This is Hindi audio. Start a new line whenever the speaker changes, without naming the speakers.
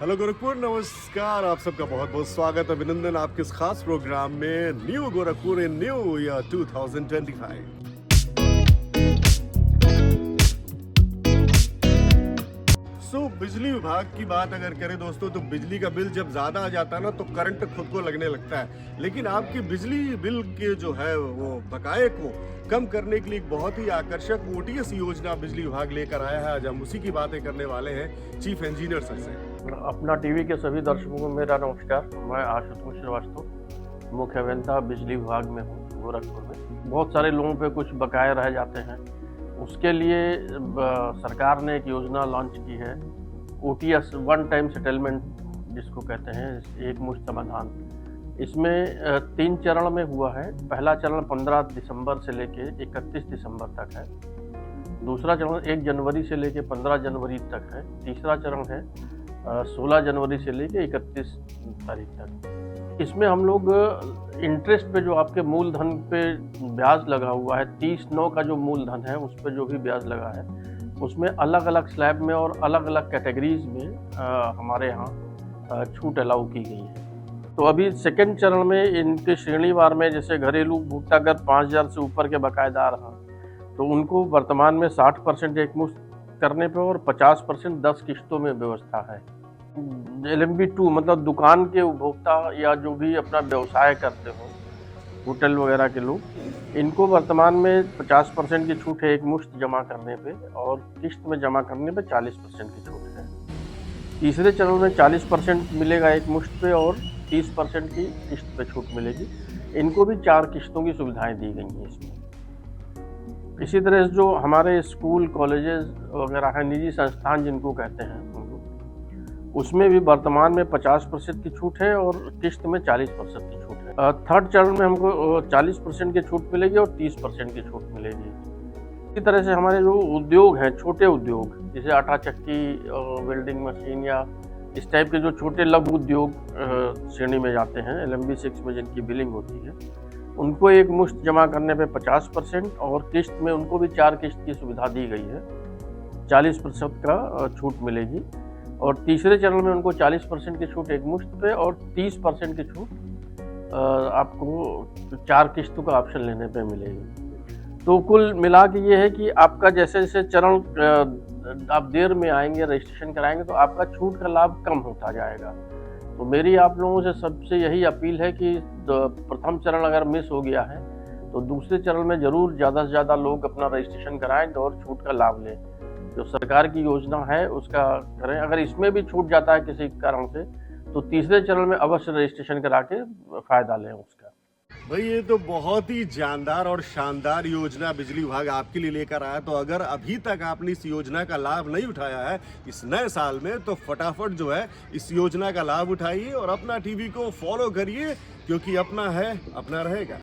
हेलो गोरखपुर, नमस्कार। आप सबका बहुत बहुत स्वागत, अभिनंदन आपके इस खास प्रोग्राम में न्यू गोरखपुर इन न्यू ईयर 2025। बिजली विभाग की बात अगर करें दोस्तों, तो बिजली का बिल जब ज्यादा आ जाता है ना, तो करंट खुद को लगने लगता है। लेकिन आपकी बिजली बिल के जो है वो बकाये को कम करने के लिए एक बहुत ही आकर्षक ओटीएस योजना बिजली विभाग लेकर आया है। आज हम उसी की बातें करने वाले हैं चीफ इंजीनियर सर से।
अपना टीवी के सभी दर्शकों को मेरा नमस्कार। मैं आशुतोष श्रीवास्तव, मुख्य अभियंता बिजली विभाग में हूँ गोरखपुर में। बहुत सारे लोगों पे कुछ बकाये रह जाते हैं, उसके लिए सरकार ने एक योजना लॉन्च की है, ओटीएस वन टाइम सेटलमेंट जिसको कहते हैं, एक मुश्त समाधान। इसमें 3 चरण में हुआ है। पहला चरण 15 दिसंबर से लेके 31 दिसंबर तक है। दूसरा चरण 1 जनवरी से लेके 15 जनवरी तक है। तीसरा चरण है 16 जनवरी से लेके 31 तारीख तक। इसमें हम लोग इंटरेस्ट पे, जो आपके मूलधन पे ब्याज लगा हुआ है, 30/9 का जो मूलधन है उस पर जो भी ब्याज लगा है, उसमें अलग अलग स्लैब में और अलग अलग कैटेगरीज में हमारे यहाँ छूट अलाउ की गई है। तो अभी सेकेंड चरण में इनके श्रेणीवार में, जैसे घरेलू उपभोक्तागत 5000 से ऊपर के बकायेदार हैं, तो उनको वर्तमान में 60% एक मुश्त करने पे और 50% 10 किस्तों में व्यवस्था है। LMB 2 मतलब दुकान के उपभोक्ता या जो भी अपना व्यवसाय करते हो, होटल वगैरह के लोग, इनको वर्तमान में 50% की छूट है एक मुश्त जमा करने पे, और किस्त में जमा करने पे 40% की छूट है। तीसरे चरण में 40% मिलेगा एक मुश्त पे और 30% की किस्त पे छूट मिलेगी। इनको भी 4 किस्तों की सुविधाएं दी गई हैं इसमें। इसी तरह जो हमारे स्कूल, कॉलेजेस वगैरह हैं, निजी संस्थान जिनको कहते हैं, उसमें भी वर्तमान में 50% की छूट है और किस्त में 40% की छूट है। थर्ड चरण में हमको 40% की छूट मिलेगी और 30% की छूट मिलेगी। इसी तरह से हमारे जो उद्योग हैं, छोटे उद्योग, जैसे आटा चक्की, वेल्डिंग मशीन या इस टाइप के जो छोटे लघु उद्योग श्रेणी में जाते हैं, LMB 6 में जिनकी बिलिंग होती है, उनको एक मुश्त जमा करने पे 50% और किस्त में उनको भी 4 किस्त की सुविधा दी गई है। 40% का छूट मिलेगी। और तीसरे चरण में उनको 40% की छूट एक मुश्त पे और 30% की छूट आपको 4 किस्तों का ऑप्शन लेने पे मिलेगी। तो कुल मिला के ये है कि आपका जैसे जैसे चरण आप देर में आएंगे, रजिस्ट्रेशन कराएंगे, तो आपका छूट का लाभ कम होता जाएगा। तो मेरी आप लोगों से सबसे यही अपील है कि प्रथम चरण अगर मिस हो गया है तो दूसरे चरण में ज़रूर ज़्यादा से ज़्यादा लोग अपना रजिस्ट्रेशन कराएं और छूट का लाभ लें। जो सरकार की योजना है उसका करें। अगर इसमें भी छूट जाता है किसी कारण से, तो तीसरे चरण में अवश्य रजिस्ट्रेशन करा के फ़ायदा लें उसका।
भाई, ये तो बहुत ही जानदार और शानदार योजना बिजली विभाग आपके लिए लेकर आया। तो अगर अभी तक आपने इस योजना का लाभ नहीं उठाया है इस नए साल में, तो फटाफट जो है इस योजना का लाभ उठाइए और अपना टीवी को फॉलो करिए, क्योंकि अपना है अपना रहेगा।